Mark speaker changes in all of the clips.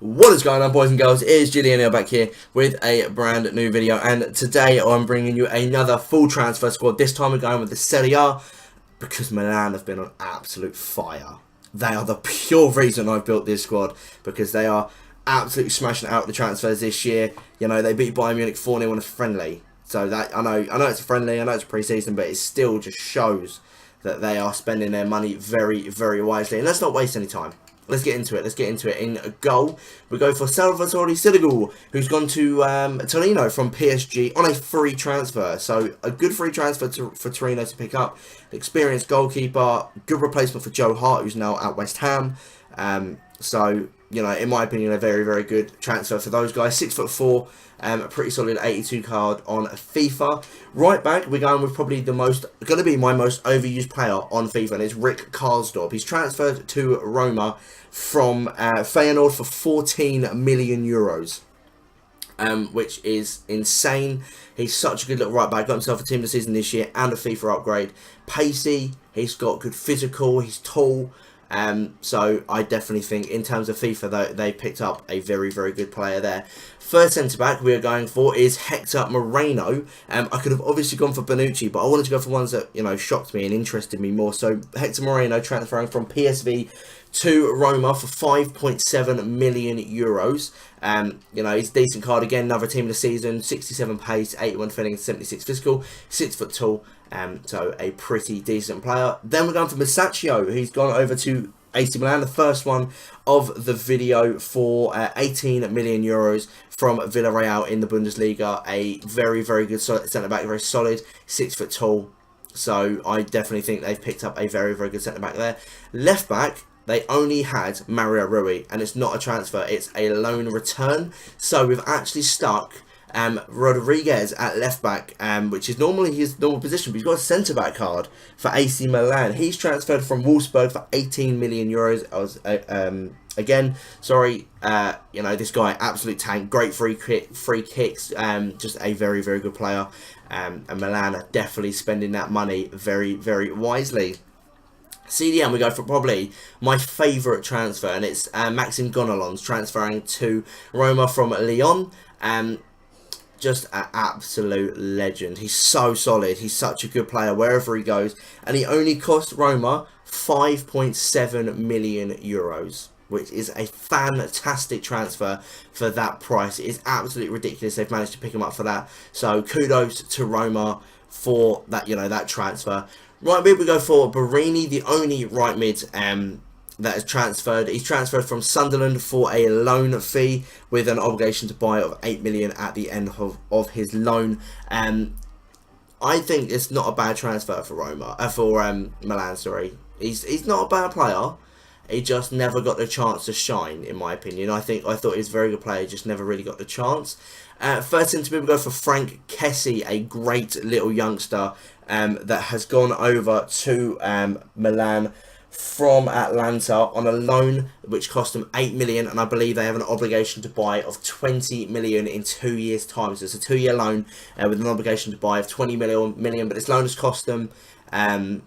Speaker 1: What is going on, boys and girls? It is Julian back here with a brand new video, and today I'm bringing you another full transfer squad. This time we're going with the Serie A because Milan have been on absolute fire. They are the pure reason I've built this squad, because they are absolutely smashing out the transfers this year. You know, they beat Bayern Munich 4-0 on a friendly. So that I know it's a friendly, I know it's a pre-season, but it still just shows that they are spending their money very, very wisely. And let's not waste any time. Let's get into it. In goal, we go for Salvatore Sirigu, who's gone to Torino from PSG on a free transfer. So a good free transfer for Torino to pick up. Experienced goalkeeper, good replacement for Joe Hart, who's now at West Ham. So, you know, in my opinion, a very, very good transfer for those guys. 6'4", a pretty solid 82 card on FIFA. Right back, we're going with probably going to be my most overused player on FIFA, and it's Rick Karsdorp. He's transferred to Roma from Feyenoord for 14 million euros. Which is insane. He's such a good little right back. Got himself a team of the season this year and a FIFA upgrade. Pacey, he's got good physical, he's tall. So I definitely think in terms of FIFA, though, they picked up a very, very good player there. First centre-back we are going for is Hector Moreno. I could have obviously gone for Bonucci, but I wanted to go for ones that, you know, shocked me and interested me more. So Hector Moreno transferring from PSV to Roma for 5.7 million euros. You know, he's a decent card. Again, another team of the season. 67 pace, 81 defending, 76 physical, 6 foot tall. So a pretty decent player. Then we're going for Masaccio. He's gone over to AC Milan, the first one of the video, for 18 million euros from Villarreal in the Bundesliga. A very, very good centre-back, very solid, 6 foot tall. So I definitely think they've picked up a very, very good centre-back there. Left back, they only had Mario Rui, and it's not a transfer, it's a loan return. So we've actually stuck Rodriguez at left back, which is normally his normal position, but he's got a centre back card for AC Milan. He's transferred from Wolfsburg for 18 million euros. Again, sorry, you know, this guy, absolute tank, great free kicks, just a very, very good player. And Milan are definitely spending that money very, very wisely. CDM, we go for probably my favourite transfer, and it's Maxime Gonalons transferring to Roma from Lyon. Just an absolute legend. He's so solid. He's such a good player wherever he goes. And he only cost Roma 5.7 million euros, which is a fantastic transfer for that price. It is absolutely ridiculous they've managed to pick him up for that. So kudos to Roma for that, you know, that transfer. Right mid, we go for Barini, the only right mid that is transferred. He's transferred from Sunderland for a loan fee with an obligation to buy of 8 million at the end of his loan. I think it's not a bad transfer for Milan. Sorry, he's not a bad player. He just never got the chance to shine, in my opinion. I thought he's a very good player, just never really got the chance. First centre mid, we go for Frank Kessie, a great little youngster that has gone over to Milan from Atlanta on a loan which cost them 8 million, and I believe they have an obligation to buy of 20 million in 2 years time. So it's a 2-year loan with an obligation to buy of 20 million, but this loan has cost them 8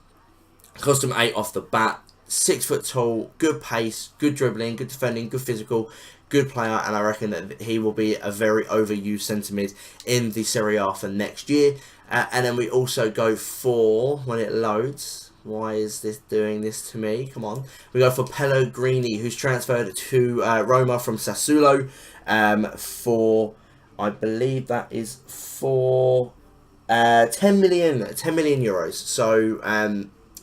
Speaker 1: off the bat. 6 foot tall, good pace, good dribbling, good defending, good physical, good player, and I reckon that he will be a very overused centre mid in the Serie A for next year. And then we also go for, when it loads, why is this doing this to me? Come on. We go for Pellegrini, who's transferred to Roma from Sassuolo for, I believe that is for 10 million euros. So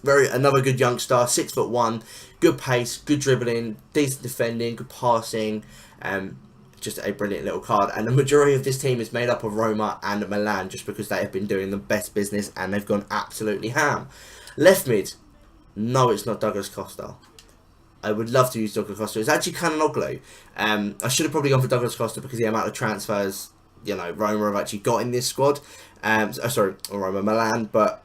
Speaker 1: another good youngster, 6'1", good pace, good dribbling, decent defending, good passing. Just a brilliant little card, and the majority of this team is made up of Roma and Milan, just because they have been doing the best business and they've gone absolutely ham. Left mid, no, it's not Douglas Costa. I would love to use Douglas Costa. It's actually Cananoglu. I should have probably gone for Douglas Costa because the amount of transfers, you know, Roma have actually got in this squad. Sorry, Roma, Milan, but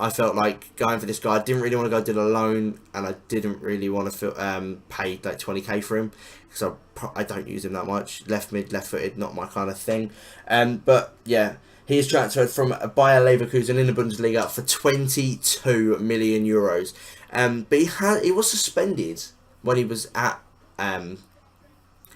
Speaker 1: I felt like going for this guy. I didn't really want to go do the loan, and I didn't really want to pay like 20k for him because I don't use him that much. Left mid, left footed, not my kind of thing. But yeah, he is transferred from Bayer Leverkusen in the Bundesliga for 22 million euros. But he was suspended when he was at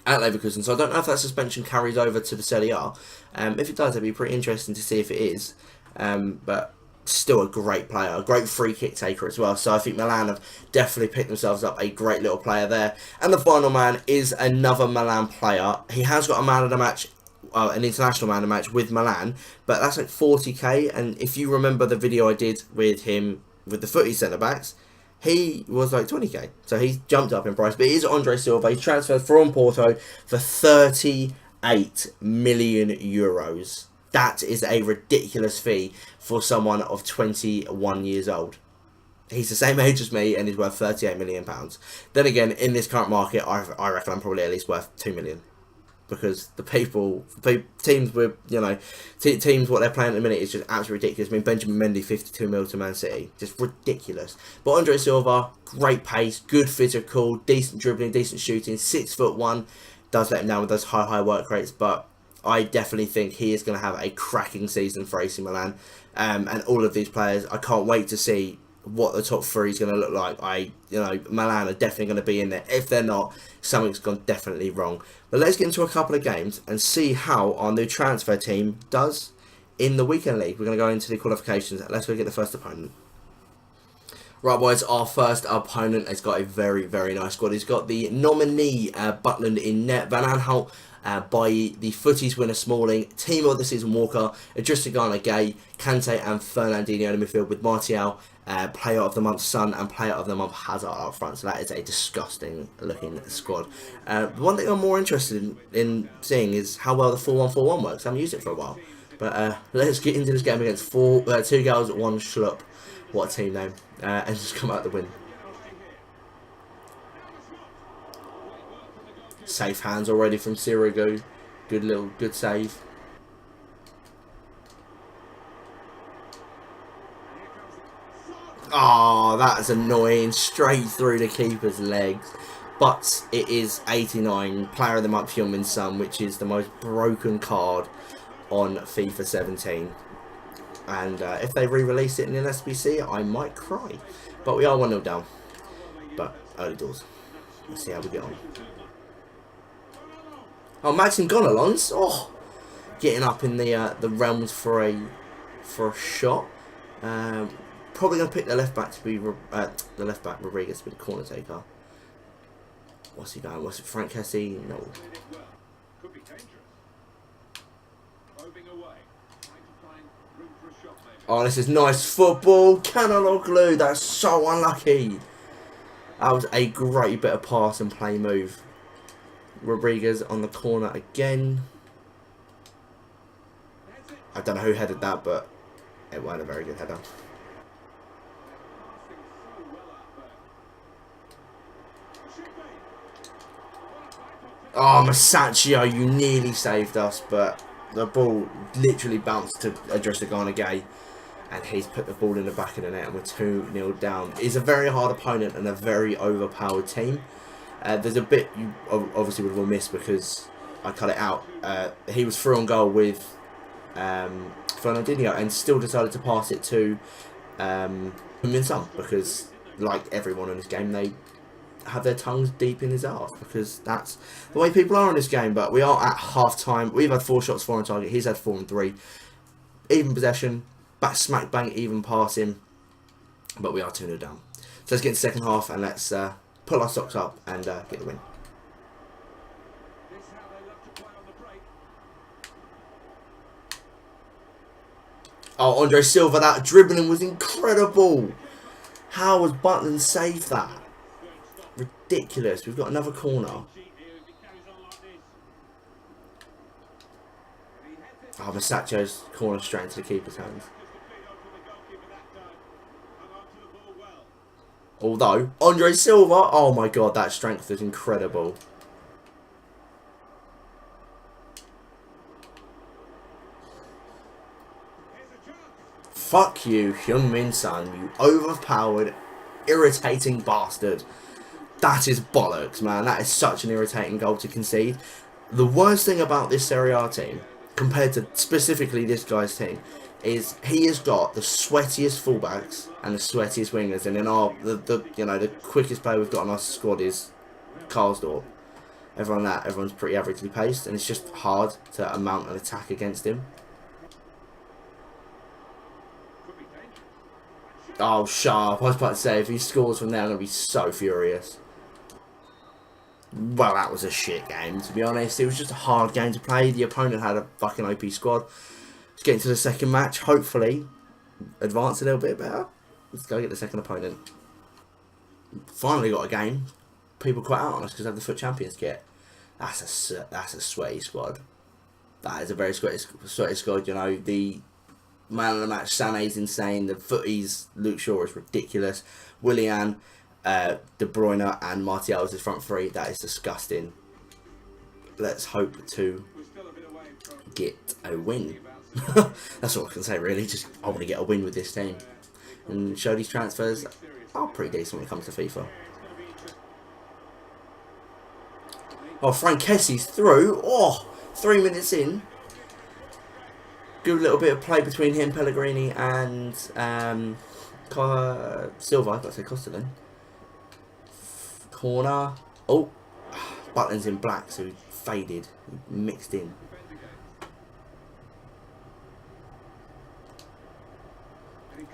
Speaker 1: at Leverkusen. So I don't know if that suspension carries over to the Serie A. If it does, it'd be pretty interesting to see if it is. But still a great player, a great free kick taker as well. So I think Milan have definitely picked themselves up a great little player there. And the final man is another Milan player. He has got a man of the match, an international man of the match with Milan, but that's like 40k. And if you remember the video I did with him with the footy centre backs, he was like 20k, so he's jumped up in price. But it is Andre Silva. He's transferred from Porto for 38 million euros. That is a ridiculous fee for someone of 21 years old. He's the same age as me and he's worth 38 million pounds. Then again, in this current market, I reckon I'm probably at least worth 2 million. Because teams with, teams what they're playing at the minute is just absolutely ridiculous. I mean, Benjamin Mendy, 52 mil to Man City, just ridiculous. But Andre Silva, great pace, good physical, decent dribbling, decent shooting, 6'1", does let him down with those high work rates. But I definitely think he is going to have a cracking season for AC Milan, and all of these players. I can't wait to see what the top three is going to look like. Milan are definitely going to be in there. If they're not, something's gone definitely wrong. But let's get into a couple of games and see how our new transfer team does in the weekend league. We're going to go into the qualifications. Let's go get the first opponent. Right, boys, our first opponent has got a very, very nice squad. He's got the nominee Butland in net, Van Aanholt, by the footies winner Smalling, team of the season Walker, Adriana Gay, Kante and Fernandinho in the midfield with Martial, player of the month Son and player of the month Hazard up front. So that is a disgusting looking squad. The one thing I'm more interested in seeing is how well the 4-1-4-1 works. I haven't used it for a while. But let's get into this game against 2 girls, 1 schlup. What a team name. And just come out the win. Safe hands already from Sirigu. Good save. Oh, that's annoying. Straight through the keeper's legs. But it is 89, player of the month Heung-min Son, which is the most broken card on FIFA 17. And if they re-release it in an SBC, I might cry. But we are 1-0 down. But early doors. Let's see how we get on. Oh, Maxim Gonalons. Oh, getting up in the realms for a shot. Probably gonna pick the left back to be Rodriguez to be the corner taker. What's he going? What's it? Frank Kessie? No. Oh, this is nice football. Canaloglu. That's so unlucky. That was a great bit of pass and play move. Rodriguez on the corner again. I don't know who headed that, but it wasn't a very good header. Oh, Masaccio, you nearly saved us, but the ball literally bounced to Adriana Gay. And he's put the ball in the back of the net and we're 2-0 down. It's a very hard opponent and a very overpowered team. There's a bit you obviously would have all missed because I cut it out. He was through on goal with Fernandinho and still decided to pass it to Heung-min Son because, like everyone in this game, they have their tongues deep in his arse because that's the way people are in this game. But we are at half time. We've had 4 shots, 4 on target. He's had 4 and 3. Even possession. Back smack bang even passing, but we are 2-0 down. So let's get into the second half and let's pull our socks up and get the win. Oh, Andre Silva, that dribbling was incredible. How has Butland saved that? Ridiculous. We've got another corner. Oh, Masaccio's corner straight into the keeper's hands. Although, Andre Silva, oh my god, that strength is incredible. Fuck you, Heung-min Son, you overpowered, irritating bastard. That is bollocks, man. That is such an irritating goal to concede. The worst thing about this Serie A team, compared to specifically this guy's team, is he has got the sweatiest fullbacks and the sweatiest wingers, and in the quickest player we've got on our squad is Karlsdorp. Everyone's pretty averagely paced, and it's just hard to mount an attack against him. Oh, sharp. I was about to say, if he scores from there, I'm going to be so furious. Well, that was a shit game, to be honest. It was just a hard game to play. The opponent had a fucking OP squad. Let's get into the second match. Hopefully, advance a little bit better. Let's go get the second opponent. Finally got a game. People quite out on us because they have the FUT Champions kit. That's a sweaty squad. That is a very sweaty squad. You know, the man of the match, Sané's insane. The footies, Luke Shaw is ridiculous. Willian, De Bruyne and Martial is his front three. That is disgusting. Let's hope to get a win. That's all I can say really. Just I want to get a win with this team. And show these transfers are pretty decent when it comes to FIFA. Oh, Frank Kessie's through. Oh, 3 minutes in. Good little bit of play between him, Pellegrini, and Silva. I've got to say Costa then. Corner. Oh, Butland's in black, so he faded. He mixed in.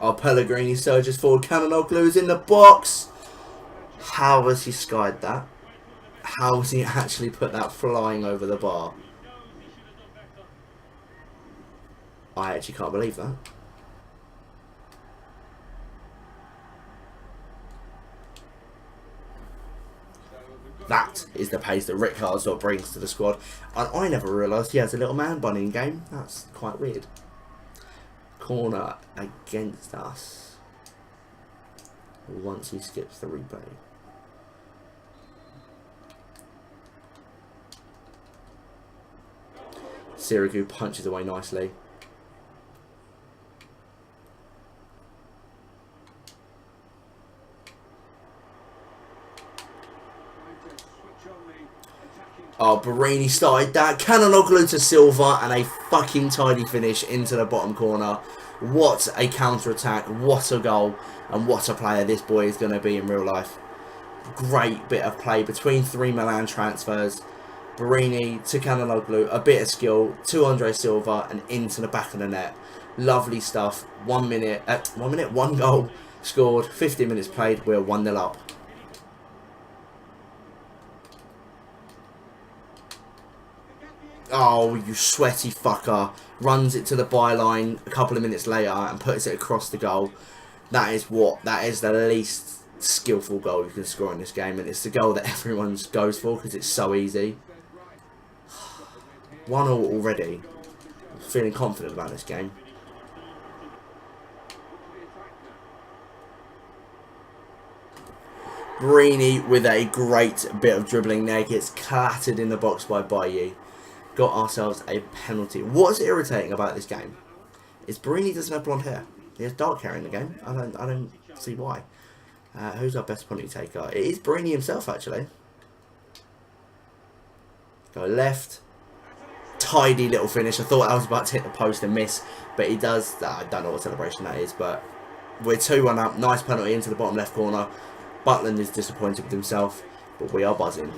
Speaker 1: Oh, Pellegrini surges forward. Canonoglu's in the box. How has he skied that? How has he actually put that flying over the bar? I actually can't believe that. That is the pace that Rick Hardsdorp brings to the squad. And I never realised he has a little man bunny in game. That's quite weird. Corner against us. Once he skips the replay. Sirigu punches away nicely. Oh, Barini started that. Canonoglu to Silva and a fucking tidy finish into the bottom corner. What a counter-attack. What a goal. And what a player this boy is going to be in real life. Great bit of play between three Milan transfers. Barini to Canonoglu, a bit of skill to Andre Silva and into the back of the net. Lovely stuff. 1 minute, 1 goal scored, 15 minutes played. We're 1-0 up. Oh, you sweaty fucker. Runs it to the byline a couple of minutes later and puts it across the goal. That is the least skillful goal you can score in this game, and it's the goal that everyone goes for because it's so easy. 1-0 already. Feeling confident about this game. Barini with a great bit of dribbling there. Gets clattered in the box by Bailly. Got ourselves a penalty. What's irritating about this game is Barini doesn't have blonde hair. He has dark hair in the game. I don't see why. Who's our best penalty taker? It is Barini himself, actually. Go left. Tidy little finish. I thought I was about to hit the post and miss, but he does. I don't know what celebration that is, but we're 2-1 up. Nice penalty into the bottom left corner. Butland is disappointed with himself, but we are buzzing.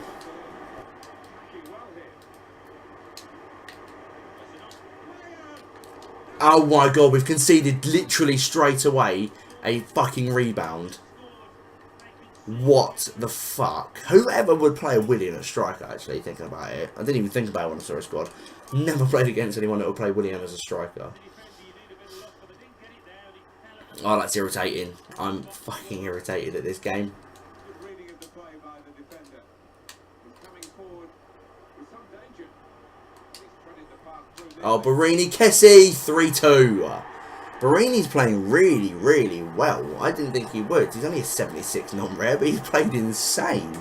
Speaker 1: Oh my god, we've conceded literally straight away a fucking rebound. What the fuck? Whoever would play a Willian at striker, actually, thinking about it. I didn't even think about it when I saw a squad. Never played against anyone that would play Willian as a striker. Oh, that's irritating. I'm fucking irritated at this game. Oh, Barini, Kessie, 3-2. Barini's playing really, really well. I didn't think he would. He's only a 76 non-rare, but he's played insane.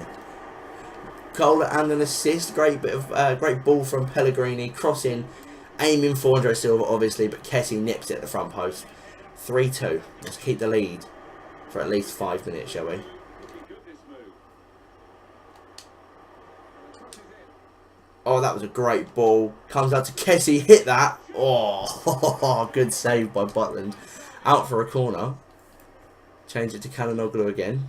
Speaker 1: Goal and an assist. Great bit of great ball from Pellegrini, crossing, aiming for Andre Silva, obviously, but Kessie nips it at the front post. 3-2. Let's keep the lead for at least 5 minutes, shall we? Oh, that was a great ball. Comes out to Kessie. Hit that. Oh, good save by Butland. Out for a corner. Change it to Canonoglu again.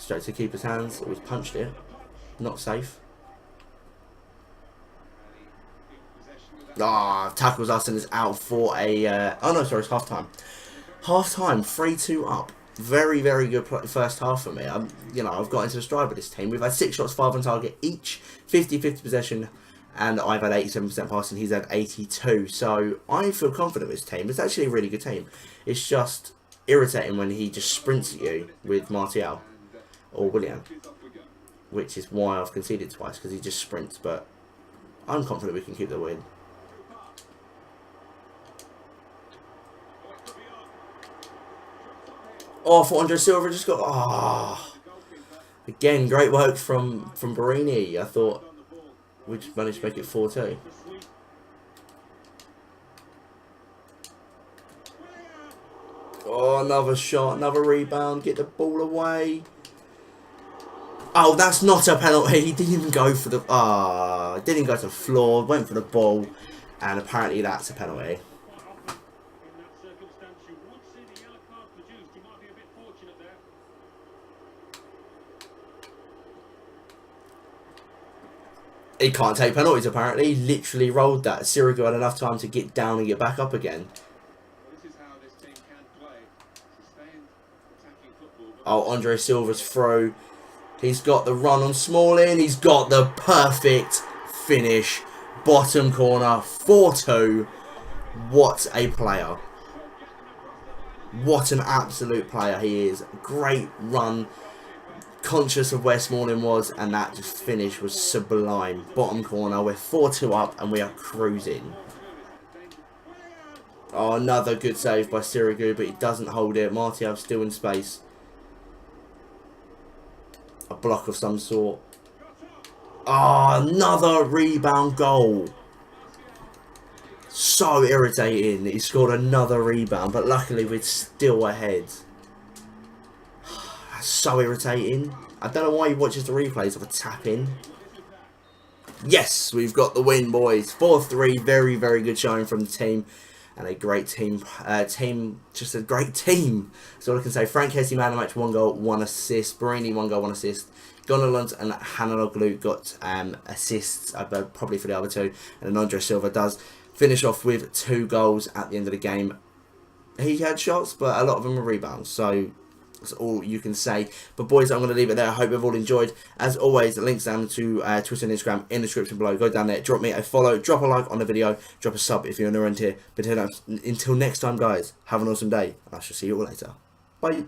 Speaker 1: Straight to keeper's hands. It was punched it. Not safe. Tackles us and is out for a... oh no, sorry, it's half time. Half time, 3-2 up. Very, very good first half for me. I've got into the stride with this team. We've had 6 shots, 5 on target each, 50-50 possession, and I've had 87% passing. He's had 82. So I feel confident with this team. It's actually a really good team. It's just irritating when he just sprints at you with Martial or Willian, which is why I've conceded twice, because he just sprints. But I'm confident we can keep the win. Oh, for Andre Silva just got... Again, great work from Barini. I thought we just managed to make it 4-2. Oh, another shot, another rebound. Get the ball away. Oh, that's not a penalty. He didn't even go for the... didn't go to the floor. Went for the ball. And apparently that's a penalty. He can't take penalties, apparently. He literally rolled that. Sirigu had enough time to get down and get back up again. Oh, Andre Silva's throw. He's got the run on Smalling. He's got the perfect finish. Bottom corner. 4-2. What a player. What an absolute player he is. Great run. Conscious of where Smalling was, and that just finish was sublime. Bottom corner, we're 4-2 up and we are cruising. Oh, another good save by Sirigu, but he doesn't hold it. Martial still in space. A block of some sort. Oh, another rebound goal. So irritating. He scored another rebound, but luckily we're still ahead. So irritating. I don't know why he watches the replays of a tap in. Yes, we've got the win, boys. 4-3. Very, very good showing from the team. And a great team. Just a great team. That's all I can say. Frank Hesse, man of the match, 1 goal, 1 assist. Barini, 1 goal, 1 assist. Gonalons and Hanaloglu got assists, probably for the other 2. And then Andre Silva does finish off with 2 goals at the end of the game. He had shots, but a lot of them were rebounds. So... that's all you can say. But boys, I'm going to leave it there. I hope you've all enjoyed. As always, links down to Twitter and Instagram in the description below. Go down there, drop me a follow, drop a like on the video, drop a sub if you're new around here. But until next time, guys, have an awesome day. I shall see you all later. Bye.